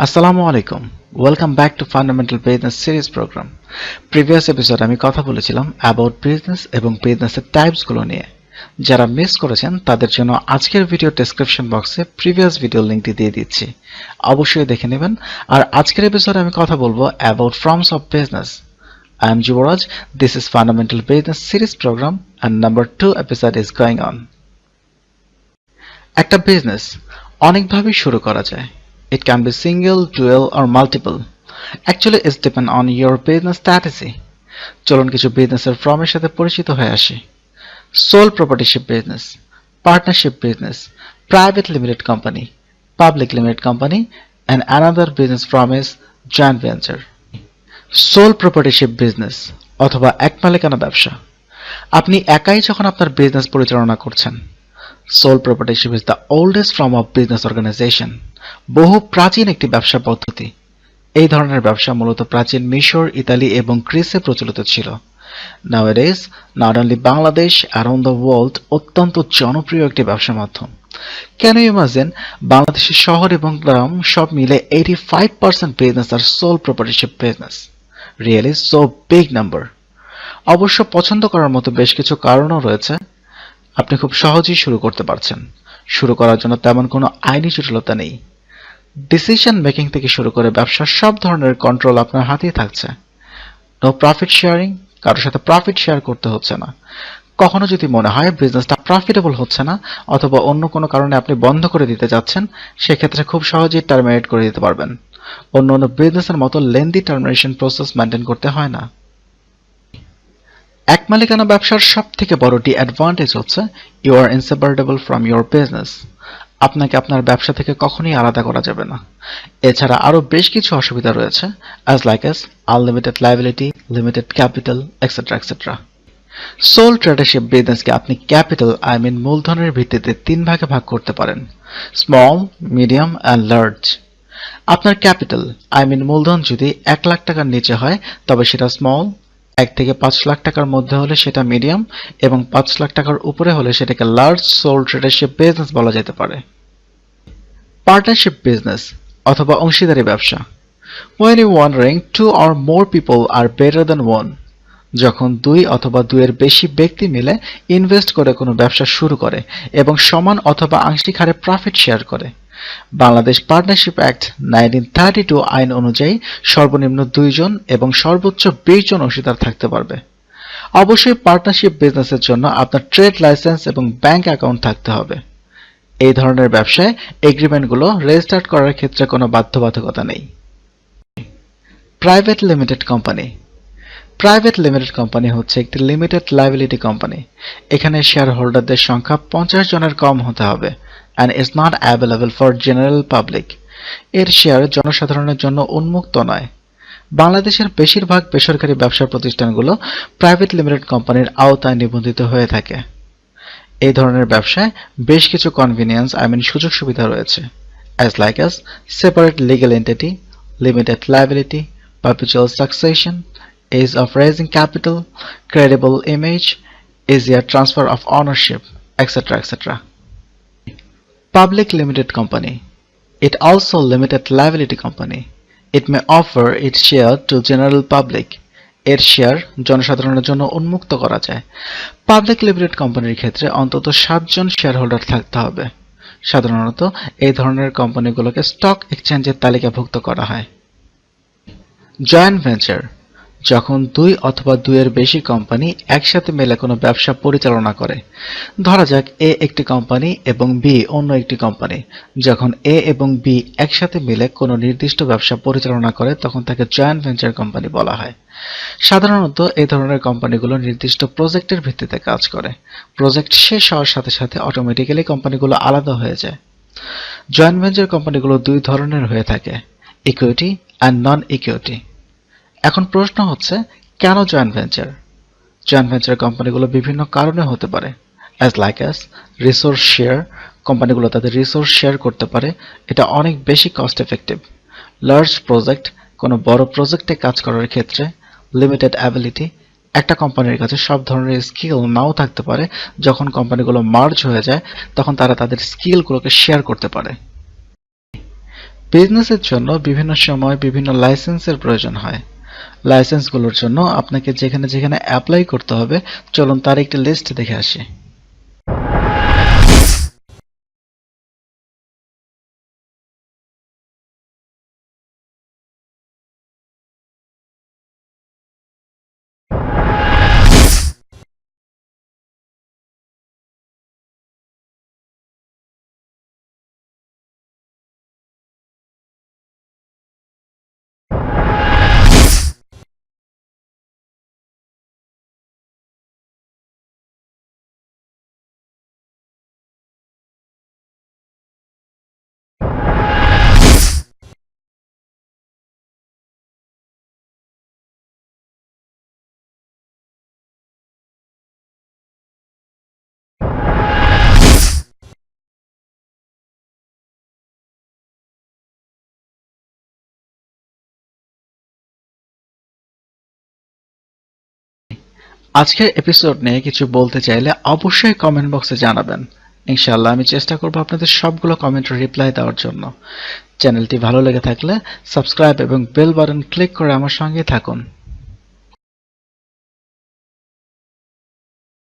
আসসালামু আলাইকুম welcome back to fundamental business series program previous এপিসোডে আমি কথা বলেছিলাম অ্যাবাউট বিজনেস এবং বিজনেসের টাইপসগুলো নিয়ে যারা মিস করেছেন তাদের জন্য আজকের ভিডিও ডেসক্রিপশন বক্সে প্রিভিয়াস ভিডিও লিংকটি দিয়ে দিচ্ছি অবশ্যই দেখে নেবেন আর আজকের এপিসোডে আমি কথা বলবো about forms of business I am JuboRaz. This is Fundamental Business Series Program and number 2 episode is going on. একটা বিজনেস অনেকভাবে শুরু করা যায় It can be single, dual or multiple. Actually, it's depend on your business strategy. চলুন কিছু বিজনেসের ফর্মের সাথে পরিচিত হয়ে আসি Sole Proprietorship Business, Partnership Business, Private Limited Company, Public Limited Company and another business form is Joint Venture. Sole Proprietorship Business অথবা একমালিকানা ব্যবসা আপনি একাই যখন আপনার বিজনেস পরিচালনা করছেন Sole proprietorship is the oldest form of business organization. বহু প্রাচীন একটি ব্যবসা পদ্ধতি এই ধরনের ব্যবসা মূলত প্রাচীন মিশর ইতালি এবং গ্রিসে প্রচলিত ছিল Nowadays, not only Bangladesh, around the world অত্যন্ত জনপ্রিয় একটি ব্যবসা মাধ্যম Can you imagine বাংলাদেশের শহর এবং গ্রাম সব মিলে 85% business are sole proprietorship business. Really so big number. অবশ্য পছন্দ করার মতো বেশ কিছু কারণও রয়েছে আপনি খুব সহজেই শুরু করতে পারছেন শুরু করার জন্য তেমন কোনো আইনি জটিলতা নেই ডিসিশন মেকিং থেকে শুরু করে ব্যবসার সব ধরনের কন্ট্রোল আপনার হাতেই থাকছে নো প্রফিট শেয়ারিং কারোর সাথে প্রফিট শেয়ার করতে হচ্ছে না কখনো যদি মনে হয় বিজনেসটা প্রফিটেবল হচ্ছে না অথবা অন্য কোনো কারণে আপনি বন্ধ করে দিতে যাচ্ছেন সেক্ষেত্রে খুব সহজেই টার্মিনেট করে দিতে পারবেন অন্য বিজনেসের মতো লেন্দি টার্মিনেশন প্রসেস মেইনটেইন করতে হয় না একমালিকানা ব্যবসার সবথেকে বড় অ্যাডভান্টেজ হচ্ছে you are inseparable from your business আপনাকে আপনার ব্যবসা থেকে কখনোই আলাদা করা যাবে না এছাড়া আরো বেশ কিছু অসুবিধা রয়েছে as unlimited liability limited capital etc etc Sole tradership বিজনেসকে আপনি ক্যাপিটাল মূলধনের ভিত্তিতে তিন ভাগে ভাগ করতে পারেন স্মল মিডিয়াম এন্ড লার্জ আপনার ক্যাপিটাল মূলধন যদি 1 লাখ টাকার নিচে হয় তবে সেটা স্মল 1 থেকে 5 লাখ টাকার মধ্যে হলে সেটা মিডিয়াম এবং 5 লাখ টাকার উপরে হলে সেটাকে লার্জ সোল ট্রেডারশিপ বিজনেস বলা যেতে পারে পার্টনারশিপ বিজনেস অথবা অংশীদারি ব্যবসা When you wondering two or more people are better than one যখন দুই অথবা দুইয়ের বেশি ব্যক্তি মিলে ইনভেস্ট করে কোনো ব্যবসা শুরু করে এবং সমান অথবা আংশিক হারে প্রফিট শেয়ার করে বাংলাদেশ পার্টনারশিপ অ্যাক্ট 1932 আইন অনুযায়ী সর্বনিম্ন 2 জন এবং সর্বোচ্চ 20 জন অংশীদার থাকতে পারবে অবশ্যই পার্টনারশিপ বিজনেসের জন্য আপনার ট্রেড লাইসেন্স এবং ব্যাংক অ্যাকাউন্ট থাকতে হবে এই ধরনের ব্যবসায় এগ্রিমেন্টগুলো রেজিস্টার করার ক্ষেত্রে কোনো বাধ্যবাধকতা নেই private limited company private limited company হচ্ছে একটি লিমিটেড লায়াবিলিটি কোম্পানি এখানে শেয়ার হোল্ডারদের সংখ্যা 50 জনের কম হতে হবে and is not available for general public এর শেয়ার জনসাধারণের জন্য উন্মুক্ত নয় বাংলাদেশের বেশিরভাগ বেসরকারি ব্যবসা প্রতিষ্ঠানগুলো প্রাইভেট লিমিটেড কোম্পানির আওতায় নিবন্ধিত হয়ে থাকে এই ধরনের ব্যবসায় বেশ কিছু কনভেনিয়েন্স সুযোগ সুবিধা রয়েছে as separate legal entity limited liability perpetual succession ease of raising capital credible image easier transfer of ownership etc etc Public Limited Company. It also limited liability company. It may offer its share to general public. এর share জনসাধারণের জন্য উন্মুক্ত করা যায় public limited কোম্পানির ক্ষেত্রে অন্তত 7 জন share holder থাকতে হবে সাধারণত এই ধরনের কোম্পানিগুলোকে স্টক এক্সচেঞ্জের তালিকাভুক্ত করা হয় জয়েন্ট ভেঞ্চার যখন দুই অথবা দুইয়ের বেশি কোম্পানি একসাথে মিলে কোনো ব্যবসা পরিচালনা করে ধরা যাক এ একটি কোম্পানি এবং বি অন্য একটি কোম্পানি যখন এ এবং বি একসাথে মিলে কোনো নির্দিষ্ট ব্যবসা পরিচালনা করে তখন তাকে জয়েন্ট ভেঞ্চার কোম্পানি বলা হয় সাধারণত এই ধরনের কোম্পানিগুলো নির্দিষ্ট প্রজেক্টের ভিত্তিতে কাজ করে প্রজেক্ট শেষ হওয়ার সাথে সাথে অটোমেটিক্যালি কোম্পানিগুলো আলাদা হয়ে যায় জয়েন্ট ভেঞ্চার কোম্পানিগুলো দুই ধরনের হয়ে থাকে ইকুইটি এন্ড নন ইকুইটি এখন প্রশ্ন হচ্ছে কেন জয়েন্ট ভেঞ্চার কোম্পানিগুলো বিভিন্ন কারণে হতে পারে as রিসোর্স শেয়ার কোম্পানিগুলো তাদের রিসোর্স শেয়ার করতে পারে এটা অনেক বেশি কস্ট এফেক্টিভ লার্জ প্রজেক্ট কোনো বড় প্রজেক্টে কাজ করার ক্ষেত্রে লিমিটেড অ্যাবিলিটি একটা কোম্পানির কাছে সব ধরনের স্কিল নাও থাকতে পারে যখন কোম্পানিগুলো মার্জ হয়ে যায় তখন তারা তাদের স্কিলগুলোকে শেয়ার করতে পারে বিজনেসের জন্য বিভিন্ন সময় বিভিন্ন লাইসেন্সের প্রয়োজন হয়। লাইসেন্সগুলোর জন্য আপনাকে যেখানে যেখানে অ্যাপ্লাই করতে হবে, চলুন তার একটি লিস্ট দেখে আসি। আজকের এপিসোড নিয়ে কিছু বলতে চাইলে অবশ্যই কমেন্ট বক্সে জানাবেন। ইনশাআল্লাহ আমি চেষ্টা করব আপনাদের সবগুলো কমেন্টের রিপ্লাই দেওয়ার জন্য। চ্যানেলটি ভালো লেগে থাকলে সাবস্ক্রাইব এবং বেল বাটন ক্লিক করে আমার সঙ্গে থাকুন।